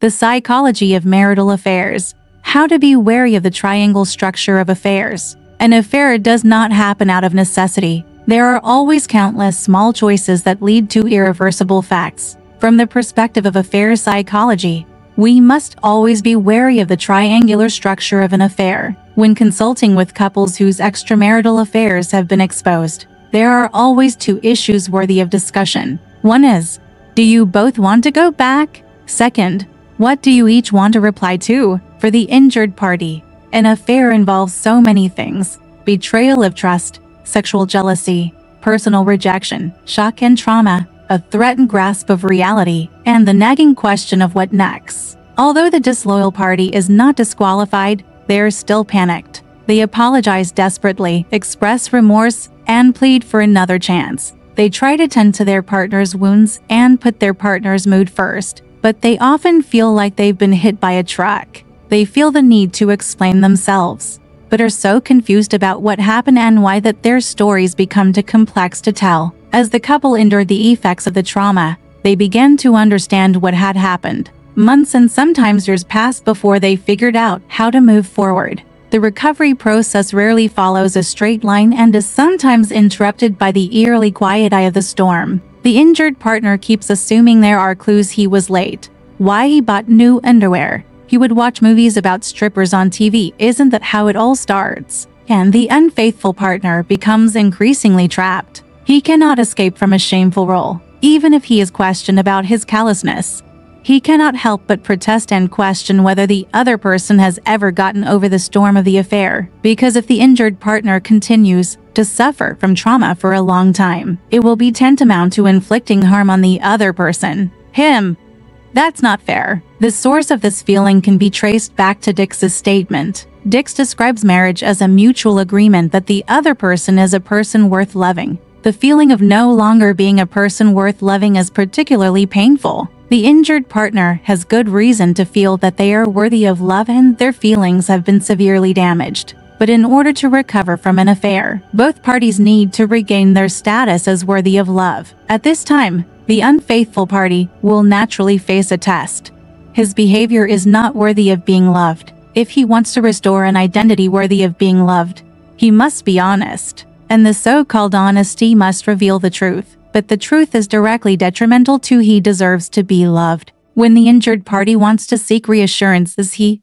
The psychology of marital affairs. How to be wary of the triangle structure of affairs. An affair does not happen out of necessity. There are always countless small choices that lead to irreversible facts. From the perspective of affair psychology, we must always be wary of the triangular structure of an affair. When consulting with couples whose extramarital affairs have been exposed, there are always two issues worthy of discussion. One is, do you both want to go back? Second, what do you each want to reply to? For the injured party, an affair involves so many things: betrayal of trust, sexual jealousy, personal rejection, shock and trauma, a threatened grasp of reality, and the nagging question of what next. Although the disloyal party is not disqualified, they are still panicked. They apologize desperately, express remorse, and plead for another chance. They try to tend to their partner's wounds and put their partner's mood first, but they often feel like they've been hit by a truck. They feel the need to explain themselves, but are so confused about what happened and why that their stories become too complex to tell. As the couple endured the effects of the trauma, they began to understand what had happened. Months and sometimes years passed before they figured out how to move forward. The recovery process rarely follows a straight line and is sometimes interrupted by the eerily quiet eye of the storm. The injured partner keeps assuming there are clues: he was late, why he bought new underwear, he would watch movies about strippers on TV. Isn't that how it all starts? And the unfaithful partner becomes increasingly trapped. He cannot escape from a shameful role, even if he is questioned about his callousness. He cannot help but protest and question whether the other person has ever gotten over the storm of the affair, because if the injured partner continues to suffer from trauma for a long time, it will be tantamount to inflicting harm on the other person, him. That's not fair. The source of this feeling can be traced back to Dix's statement. Dix describes marriage as a mutual agreement that the other person is a person worth loving. The feeling of no longer being a person worth loving is particularly painful. The injured partner has good reason to feel that they are worthy of love and their feelings have been severely damaged. But in order to recover from an affair, both parties need to regain their status as worthy of love. At this time, the unfaithful party will naturally face a test. His behavior is not worthy of being loved. If he wants to restore an identity worthy of being loved, he must be honest. And the so-called honesty must reveal the truth. But the truth is directly detrimental to he deserves to be loved. When the injured party wants to seek reassurance, is she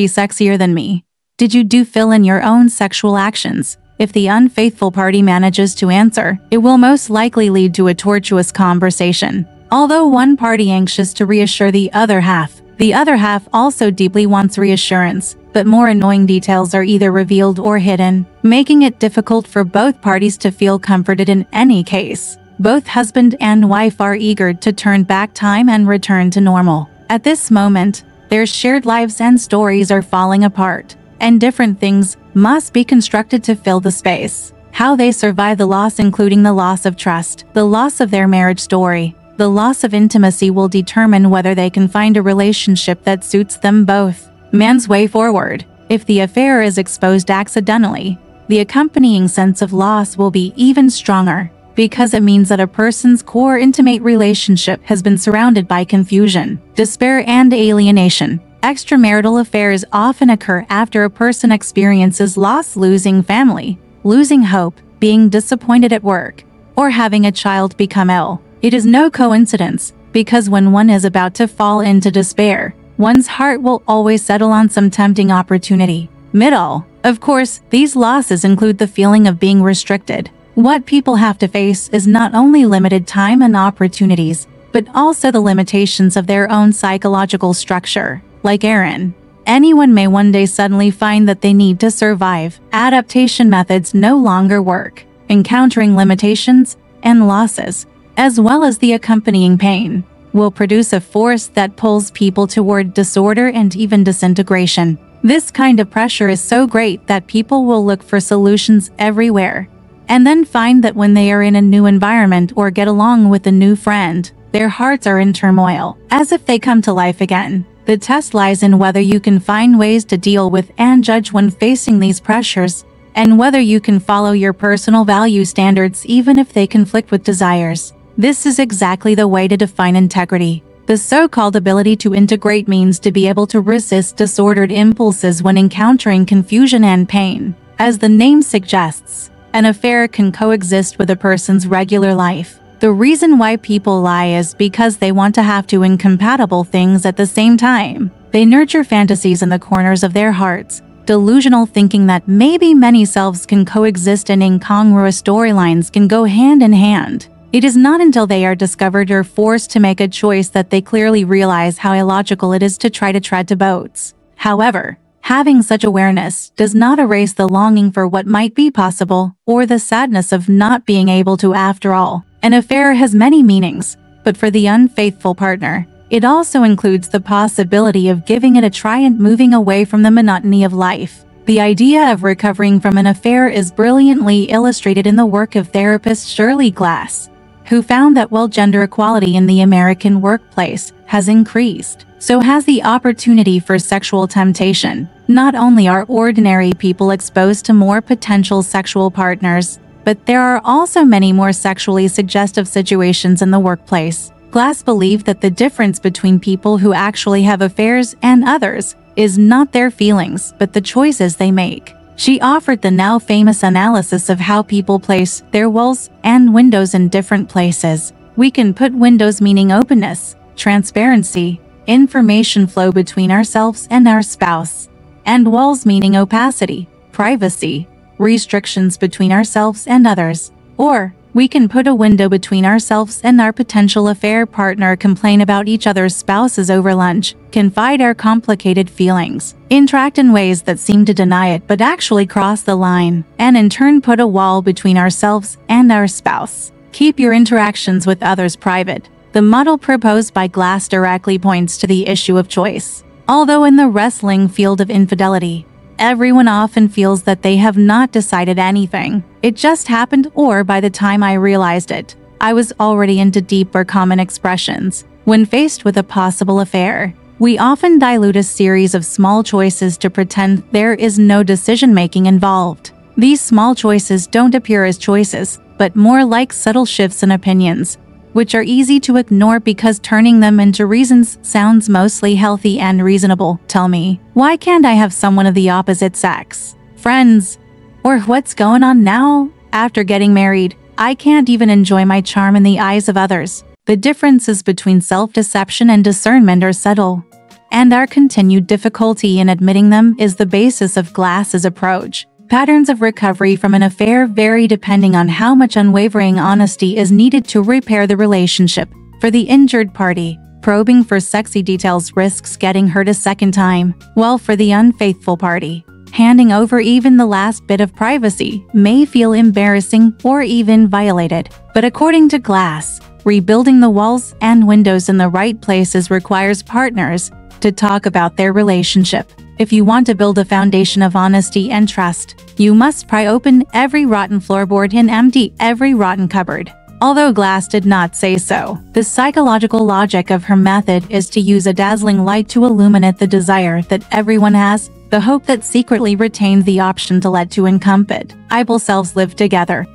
sexier than me? Did you fill in your own sexual actions? If the unfaithful party manages to answer, it will most likely lead to a tortuous conversation. Although one party anxious to reassure the other half also deeply wants reassurance, but more annoying details are either revealed or hidden, making it difficult for both parties to feel comforted in any case. Both husband and wife are eager to turn back time and return to normal. At this moment, their shared lives and stories are falling apart, and different things must be constructed to fill the space. How they survive the loss, including the loss of trust, the loss of their marriage story, the loss of intimacy, will determine whether they can find a relationship that suits them both. Man's way forward. If the affair is exposed accidentally, the accompanying sense of loss will be even stronger, because it means that a person's core intimate relationship has been surrounded by confusion, despair, and alienation. Extramarital affairs often occur after a person experiences loss: losing family, losing hope, being disappointed at work, or having a child become ill. It is no coincidence, because when one is about to fall into despair, one's heart will always settle on some tempting opportunity. Middle. Of course, these losses include the feeling of being restricted. What people have to face is not only limited time and opportunities, but also the limitations of their own psychological structure. Like Aaron, anyone may one day suddenly find that they need to survive. Adaptation methods no longer work. Encountering limitations and losses, as well as the accompanying pain, will produce a force that pulls people toward disorder and even disintegration. This kind of pressure is so great that people will look for solutions everywhere, and then find that when they are in a new environment or get along with a new friend, their hearts are in turmoil, as if they come to life again. The test lies in whether you can find ways to deal with and judge when facing these pressures, and whether you can follow your personal value standards even if they conflict with desires. This is exactly the way to define integrity. The so-called ability to integrate means to be able to resist disordered impulses when encountering confusion and pain. As the name suggests, an affair can coexist with a person's regular life. The reason why people lie is because they want to have two incompatible things at the same time. They nurture fantasies in the corners of their hearts, delusional thinking that maybe many selves can coexist and incongruous storylines can go hand in hand. It is not until they are discovered or forced to make a choice that they clearly realize how illogical it is to try to tread two boats. However, having such awareness does not erase the longing for what might be possible or the sadness of not being able to after all. An affair has many meanings, but for the unfaithful partner, it also includes the possibility of giving it a try and moving away from the monotony of life. The idea of recovering from an affair is brilliantly illustrated in the work of therapist Shirley Glass, who found that while gender equality in the American workplace has increased, so has the opportunity for sexual temptation. Not only are ordinary people exposed to more potential sexual partners, but there are also many more sexually suggestive situations in the workplace. Glass believed that the difference between people who actually have affairs and others is not their feelings, but the choices they make. She offered the now famous analysis of how people place their walls and windows in different places. We can put windows meaning openness, transparency, information flow between ourselves and our spouse, and walls meaning opacity, privacy, restrictions between ourselves and others. Or, we can put a window between ourselves and our potential affair partner, complain about each other's spouses over lunch, confide our complicated feelings, interact in ways that seem to deny it but actually cross the line, and in turn put a wall between ourselves and our spouse. Keep your interactions with others private. The model proposed by Glass directly points to the issue of choice. Although in the wrestling field of infidelity, everyone often feels that they have not decided anything. It just happened, or by the time I realized it, I was already into deeper common expressions. When faced with a possible affair, we often dilute a series of small choices to pretend there is no decision-making involved. These small choices don't appear as choices, but more like subtle shifts in opinions, which are easy to ignore because turning them into reasons sounds mostly healthy and reasonable. Tell me, why can't I have someone of the opposite sex? Friends? Or what's going on now? After getting married, I can't even enjoy my charm in the eyes of others. The differences between self-deception and discernment are subtle, and our continued difficulty in admitting them is the basis of Glass's approach. Patterns of recovery from an affair vary depending on how much unwavering honesty is needed to repair the relationship. For the injured party, probing for sexy details risks getting hurt a second time, while for the unfaithful party, handing over even the last bit of privacy may feel embarrassing or even violated. But according to Glass, rebuilding the walls and windows in the right places requires partners to talk about their relationship. If you want to build a foundation of honesty and trust, you must pry open every rotten floorboard and empty every rotten cupboard. Although Glass did not say so, the psychological logic of her method is to use a dazzling light to illuminate the desire that everyone has, the hope that secretly retains the option to let two incompatible selves live together.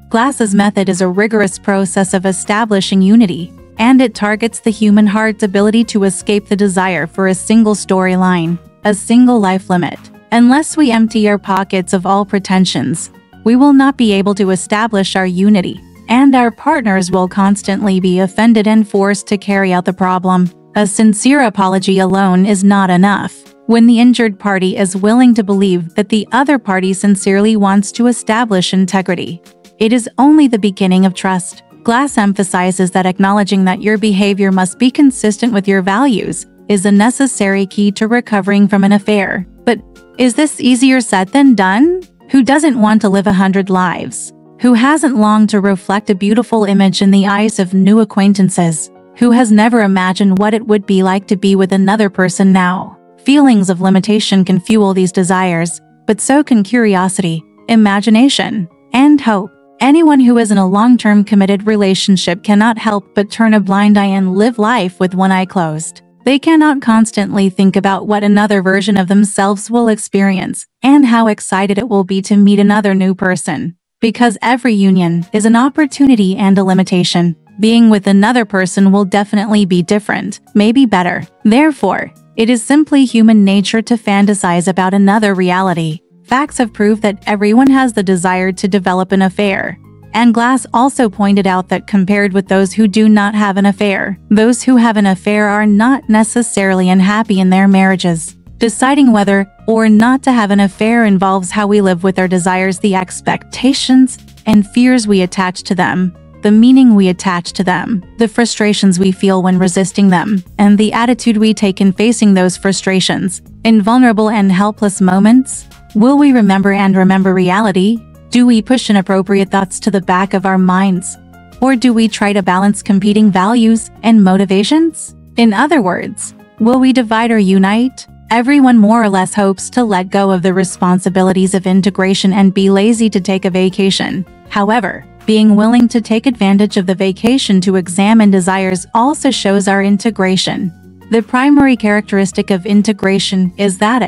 Glass's method is a rigorous process of establishing unity, and it targets the human heart's ability to escape the desire for a single storyline, a single life limit. Unless we empty our pockets of all pretensions, we will not be able to establish our unity, and our partners will constantly be offended and forced to carry out the problem. A sincere apology alone is not enough. When the injured party is willing to believe that the other party sincerely wants to establish integrity, it is only the beginning of trust. Glass emphasizes that acknowledging that your behavior must be consistent with your values is a necessary key to recovering from an affair. But is this easier said than done? Who doesn't want to live 100 lives? Who hasn't longed to reflect a beautiful image in the eyes of new acquaintances? Who has never imagined what it would be like to be with another person now? Feelings of limitation can fuel these desires, but so can curiosity, imagination, and hope. Anyone who is in a long-term committed relationship cannot help but turn a blind eye and live life with one eye closed. They cannot constantly think about what another version of themselves will experience and how excited it will be to meet another new person. Because every union is an opportunity and a limitation. being with another person will definitely be different, maybe better. Therefore, it is simply human nature to fantasize about another reality. Facts have proved that everyone has the desire to develop an affair. And Glass also pointed out that compared with those who do not have an affair, those who have an affair are not necessarily unhappy in their marriages. Deciding whether or not to have an affair involves how we live with our desires, the expectations and fears we attach to them, the meaning we attach to them, the frustrations we feel when resisting them, and the attitude we take in facing those frustrations. In vulnerable and helpless moments, will we remember reality? Do we push inappropriate thoughts to the back of our minds? Or do we try to balance competing values and motivations? In other words, will we divide or unite? Everyone more or less hopes to let go of the responsibilities of integration and be lazy to take a vacation. However, being willing to take advantage of the vacation to examine desires also shows our integration. The primary characteristic of integration is that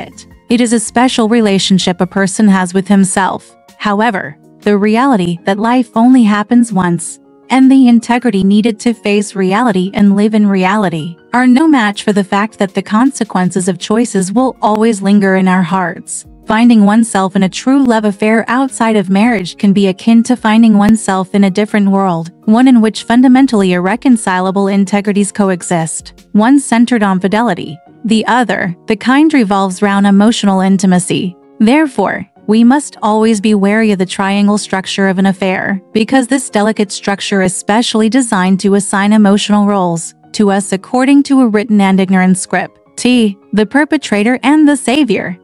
it is a special relationship a person has with himself. However, the reality that life only happens once, and the integrity needed to face reality and live in reality, are no match for the fact that the consequences of choices will always linger in our hearts. Finding oneself in a true love affair outside of marriage can be akin to finding oneself in a different world, one in which fundamentally irreconcilable integrities coexist, one centered on fidelity, the other, the kind, revolves around emotional intimacy. Therefore, we must always be wary of the triangle structure of an affair, because this delicate structure is specially designed to assign emotional roles to us according to a written and ignorant script. The perpetrator and the savior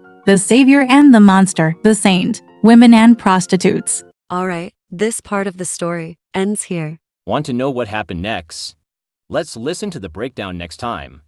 and the monster, the saint, women and prostitutes. Alright, this part of the story ends here. Want to know what happened next? Let's listen to the breakdown next time.